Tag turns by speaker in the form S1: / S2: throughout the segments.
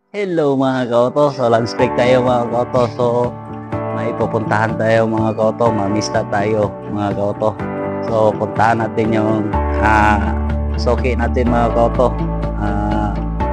S1: Hello mga kauto, so lunch break tayo mga kauto. So may pupuntahan tayo mga kauto, mamista tayo mga kauto. So puntahan natin yung soki natin mga kauto.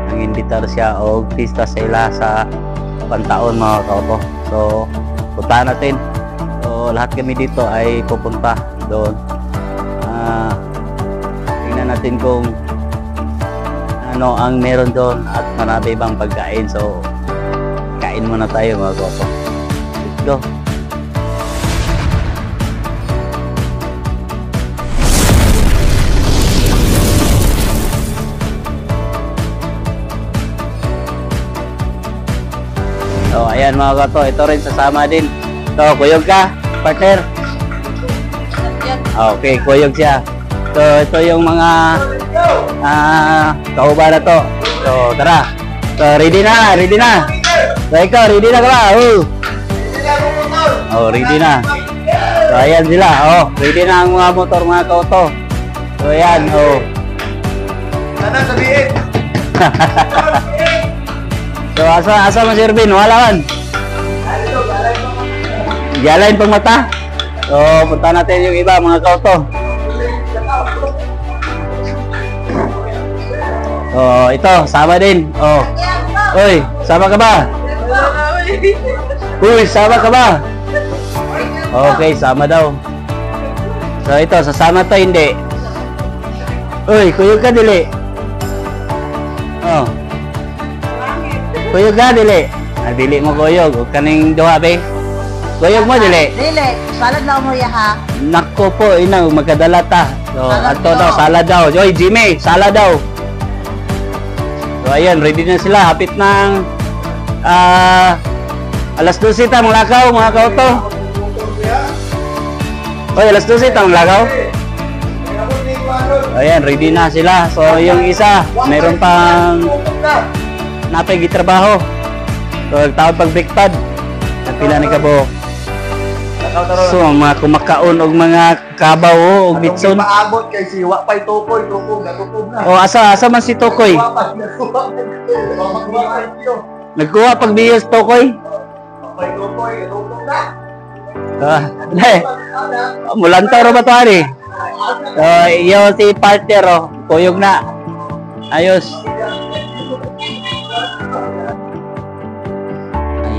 S1: Nanginditar siya o pista sila sa pantaon mga kauto. So puntahan natin. So lahat kami dito ay pupunta doon. Tingnan natin kung ano ang meron doon at marami bang pagkain. So kain muna tayo mga kauto. Let's go. So ayan mga kauto, ito rin sasama din. So kuyog ka partner. Okay, kuyog siya. So ito yung mga kauba na to. So tara. So ready na, ready na. So ikaw, ready na ka ba? Oh, ready na. So ayan sila. Oh, ready na ang mga motor mga kauto. So ayan, oh.
S2: Sana sabihin.
S1: So asa mo Sir Bin? Wala man. Galain pang mata. So punta natin yung iba mga kauto. Oh, ito, sama din. Oh. Uy, sama ka ba? Uy, sama ka ba? Okay, sama daw. So ito, sasama to hindi. Uy, kuyog ka dili. Oh. Kuyog ka dili. Dili mo kuyog. Huwag ka ning duha, be. Kuyog mo dili.
S3: Dili, salad na umuya ha.
S1: Nako po, inaw, magkadala ta. So,
S3: Salad
S1: ato daw,
S3: daw.
S1: salad daw. Oy, Jimmy, salad daw. So, ayan, ready na sila. Hapit ng alas 12 ta, mga lakaw, mga kauto. Oy, alas 12 ta, mga lakaw. Ayan, ready na sila. So, yung isa, mayroon pang napay gitrabaho. So, tawag pag bigpad. Pila ni kabo. So, mga kumakaon og mga kabaw og bitson.
S2: Paabot kay si Wapay Tokoy, natupog na.
S1: O asa man si Tokoy? Nagkuha pag biyos Tokoy.
S2: Wapay Tokoy, natupog na.
S1: Mulantaw ra ba to ani? So, iyo si partner oh, kuyog na. Ayos.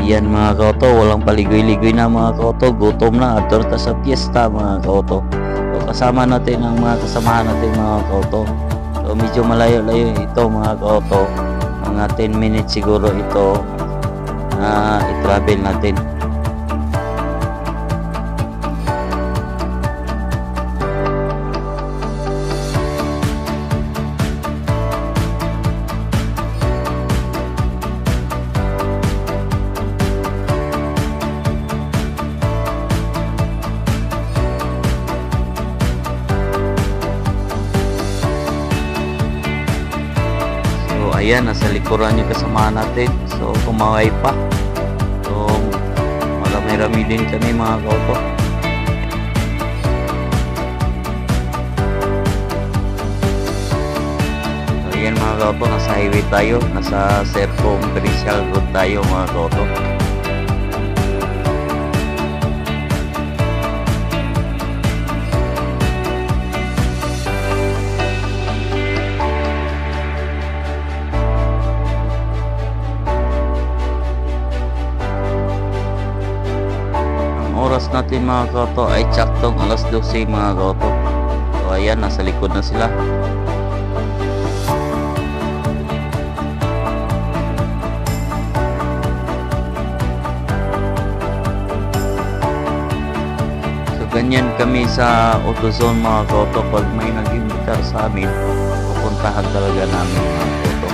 S1: Ayan mga kauto, walang paligoy-ligoy na mga kauto, gutom na, ator ta sa piyesta mga kauto. So, kasama natin ang mga kasamahan natin mga kauto. So medyo malayo-layo ito mga kauto, mga 10 minutes siguro ito i-travel natin. Ayan, nasa likuran yung kasamahan natin. So, kumaway pa. So, marami-rami din kami mga kauto. So, ayan mga kauto, nasa highway tayo. Nasa circumferential road tayo mga kauto. Oras natin mga kauto ay tsaktong alas 12 mga kauto. So ayan, nasa likod na sila. So ganyan kami sa AutoZone mga kauto. Pag may nag-imbitar sa amin, pupuntahan talaga namin mga kauto.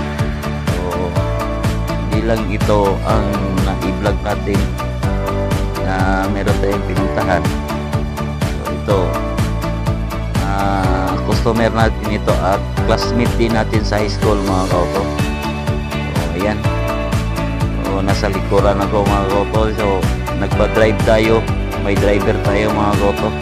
S1: So hindi lang ito ang na-vlog natin na meron tayong pinuntahan. So ito customer natin ito at classmate din natin sa high school mga kauto. So ayan, so nasa likuran ako mga kauto. So nagpa-drive tayo, may driver tayo mga kauto.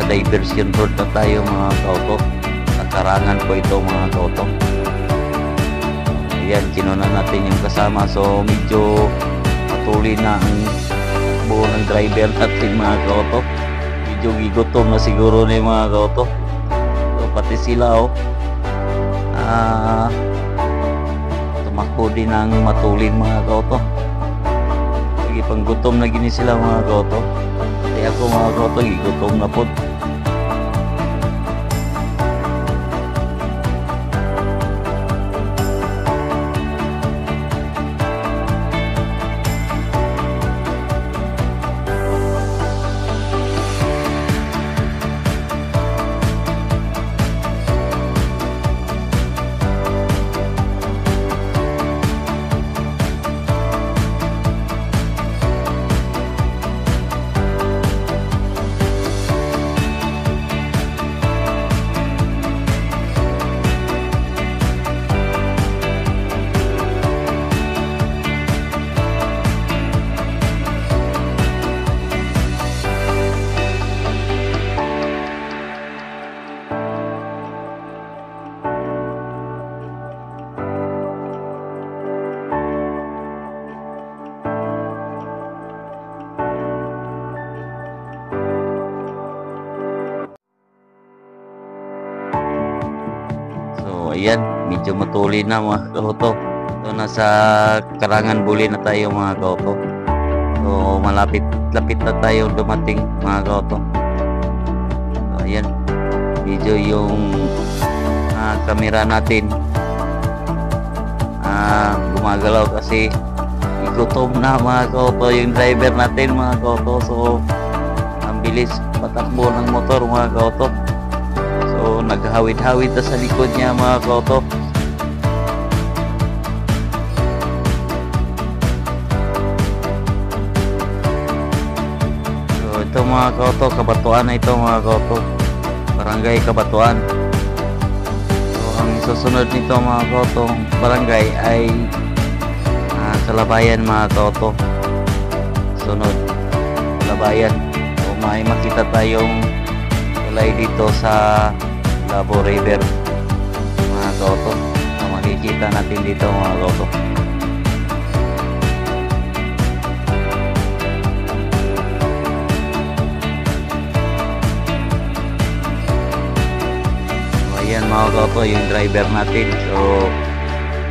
S1: nasa diversion road na tayo mga kauto. Sa karangan po ito mga kauto. Ayan, kinuna natin yung kasama. So medyo patuloy na ang buo ng driver natin mga kauto. Medyo gigutom na siguro na yung mga kauto. So pati sila tumakbo din ang matulin mga kauto. Sige, pang gutom na gini sila mga kauto. Kaya ako mga kauto, gigutom na po. So ayan, medyo matuloy na mga kauto. So nasa Karangan Buli na tayo mga kauto. So malapit na tayo dumating mga kauto. So ayan, medyo yung camera natin gumagalaw kasi igutom na mga kauto yung driver natin mga kauto. So ang bilis patakbo ng motor mga kauto. So naghawid-hawid na sa likod niya mga kauto. So ito mga kauto, Kabatuan na ito mga kauto. Barangay Kabatuan. So ang susunod nito mga kauto barangay ay Kalabayan mga kauto. Sunod Kalabayan. So may makita tayong tulay dito sa Labo River mga kauto. So makikita natin dito mga kauto. So ayan mga kauto yung driver natin. So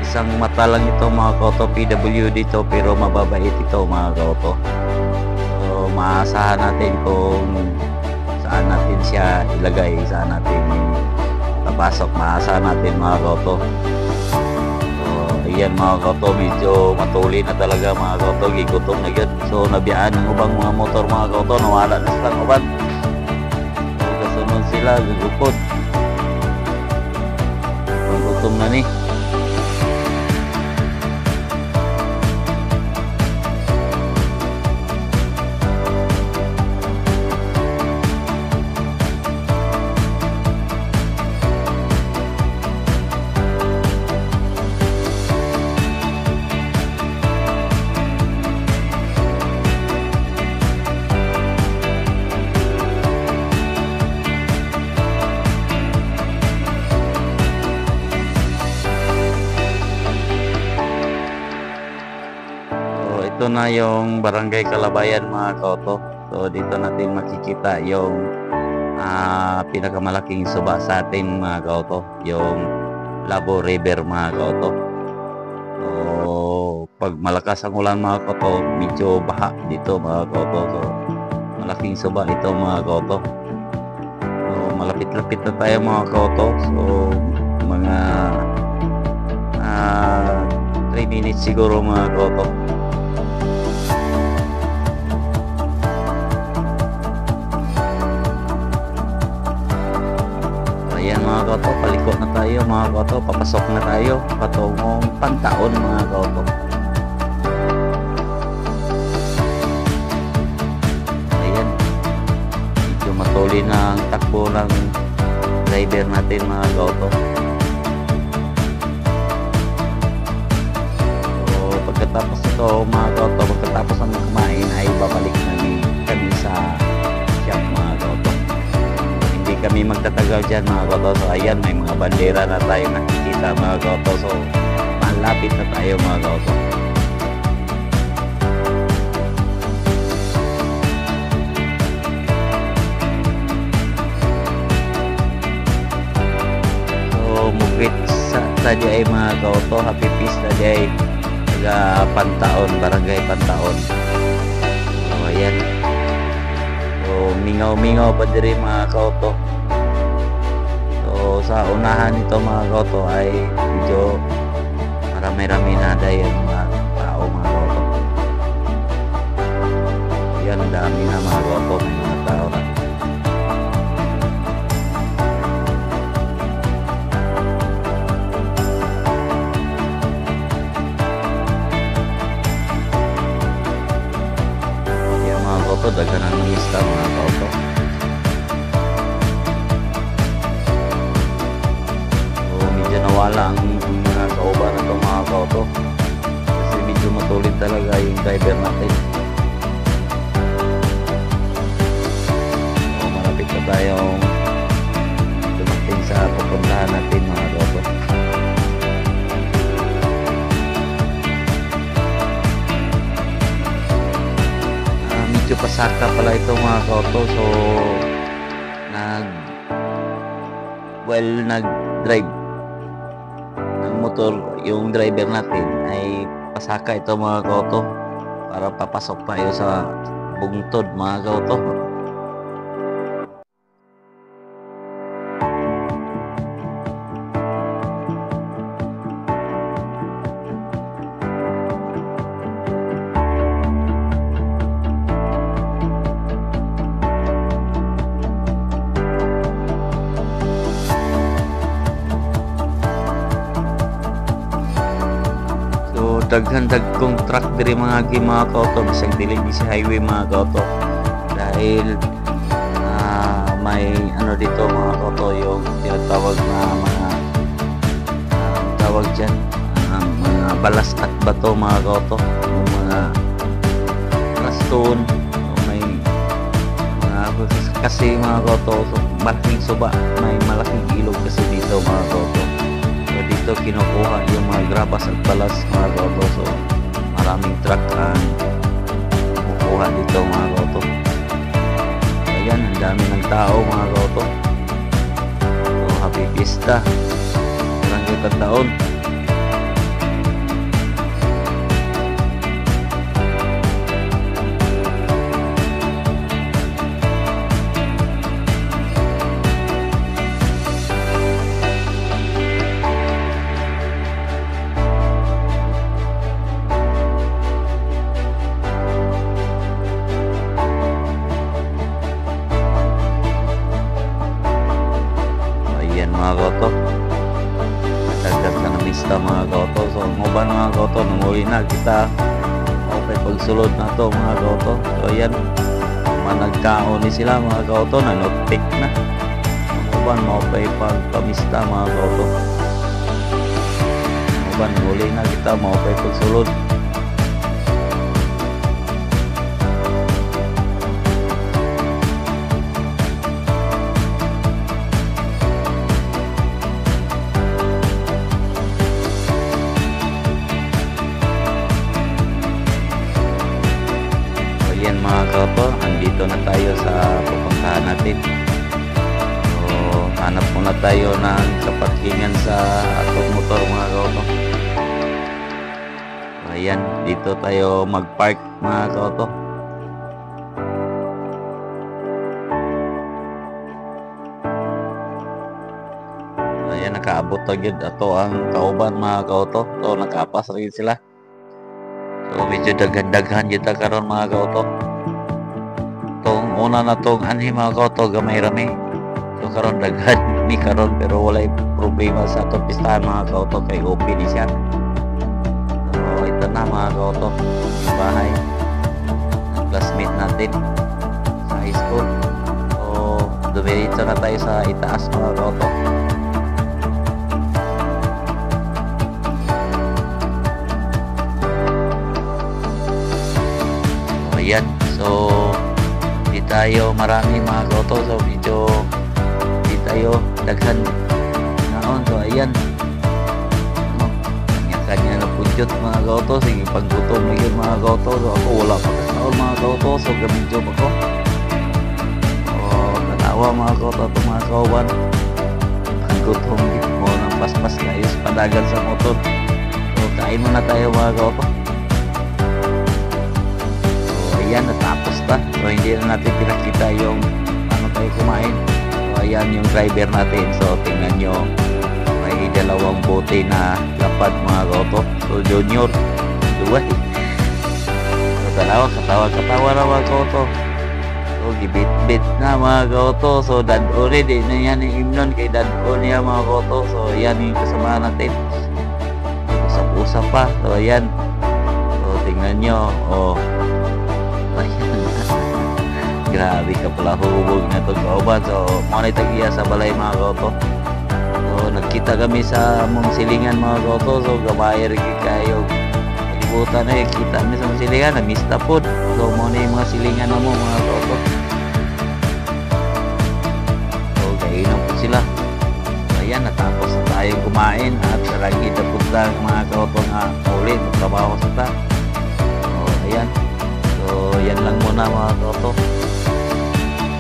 S1: isang mata lang ito mga kauto, PW dito, pero mababait ito mga kauto. So maasahan natin kung saan natin siya ilagay, saan natin papasok, maasahan natin mga kauto. So ayan mga kauto, medyo matuli na talaga mga kauto, gigutom na yun. So nabiyaan ng ubang mga motor mga kauto, nawala na silang uban. So kasunod sila, gugupot. Gutom na ni. Ito na yung Barangay Kalabayan mga kauto. So dito natin makikita yung pinakamalaking suba sa atin mga kauto, yung Labo River mga kauto. So pag malakas ang ulan mga kauto, medyo baha dito mga kauto. So malaking suba ito mga kauto. So malapit-lapit na tayo mga kauto. So mga 3 minutes siguro mga kauto. Ayan mga kauto, paliko na tayo mga kauto, papasok na tayo patungong Pantaon mga kauto. Ayan, medyo matuloy na ang takbo ng driver natin mga kauto. So pagkatapos ito mga kauto, pagkatapos ang kumain ay babalik na kami sa shop mga kauto. kami magtatagal dyan mga koto. So ayan, may mga bandera na tayo nakikita mga koto. So malapit na tayo mga koto. So mugit sa tadi ay mga koto, happy peace tadi ay taga Pantaon, barangay Pantaon. So ayan. So mingaw-mingaw pa diri mga kauto. So sa unahan nito mga kauto ay medyo marami-rami na dayon mga tao mga kauto. Yan, dami na mga kauto, may mga tao na. Yan mga kauto, daghanan ng lista mga kauto. Nawala ang mga kauban na itong mga kauto kasi medyo matulid talaga yung driver natin. So malapit na tayong dumating sa pupuntahan natin mga kauto. Medyo pasaka pala ito mga kauto. So nag-drive motor yung driver natin ay pasaka ito mga kauto para papasok tayo sa bungtod mga kauto. Daghan-dagkong truck diri mga kauto, bisag dili di si highway mga kauto dahil may ano dito mga kauto, yung tinatawag na mga tawag dyan mga balastak bato mga kauto, yung mga stone, may mga kasi mga kauto, so, malaking suba, may malaking ilog kasi dito mga kauto. Dito kinukuha yung mga grabas at balas mga kauto. So maraming truck ang kukuha dito mga kauto. Ayan, ang dami ng tao mga kauto. So happy fiesta, barangay Pantaon. Mga kauto, matagdag na namista mga kauto. So nguban mga kauto, nanguli na kita okay pagsulod na to mga kauto. So ayan, managkaon ni sila mga kauto, nanotpick na nguban maupay pagpamista mga kauto. Nguban nanguli na kita maupay pagsulod. Yan mga kauto, andito na tayo sa pupuntahan natin. So hanap muna tayo ng kaparkingan sa atong motor mga kauto. So ayan, dito tayo mag-park mga kauto. Ayan, nakaabot agad ato ang kauban mga kauto. So nakapas rin sila. So medyo daghan-daghan kita karon mga kauto. Tong una na tong anhi mga kauto, gamay rami. So karon daghan ni karon, pero walay problema sa atong pistahan mga kauto kay open ni siya. So ito na mga kauto, bahay ng classmate natin sa high school. So dumiretso na tayo sa itaas mga kauto. Ayan, so di tayo marami mga kauto, so medyo tayo daghan naon. So ayan, kanya-kanya na pudyot mga kauto. Sige, paggutom na yun mga kauto. So ako wala pa kasaon mga kauto, so gamidyo ako. Tanawa mga kauto at mga kauban, paggutom dito mo ng paspas kayo sa padagan sa motor. So kain muna tayo mga kauto. So ayan, natapos na. So hindi na natin pinakita yung ano tayo kumain. So ayan yung driver natin. So tingnan nyo, may dalawang bote na lapad mga kauto. So junior, duwa. So katawa na mga kauto. So gibit-bit na mga kauto. So dad-o rin, na yan yung imnon kay dad-o niya mga kauto. So ayan yung kasama natin. Usap-usap pa. So ayan. So tingnan nyo. Oh, ayan. Grabe ka pala hubog na itong kauban. So monay tagiya sa balay mga kauto. So nagkita kami sa mong silingan mga kauto. So gabayar kayo. Pagbutan na kita kami sa mong silingan. Namista po. So monay mga silingan na mo mga kauto. So kainom po sila. So ayan, natapos na tayong kumain. At lagi na punta mga kauto nga ulit. Magtrabaho sa ta. So ayan. So yan lang muna mga kauto.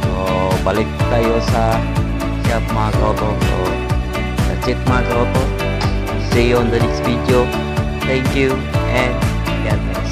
S1: So balik tayo sa shop mga kauto. So that's it mga kauto. See you on the next video. Thank you and God bless.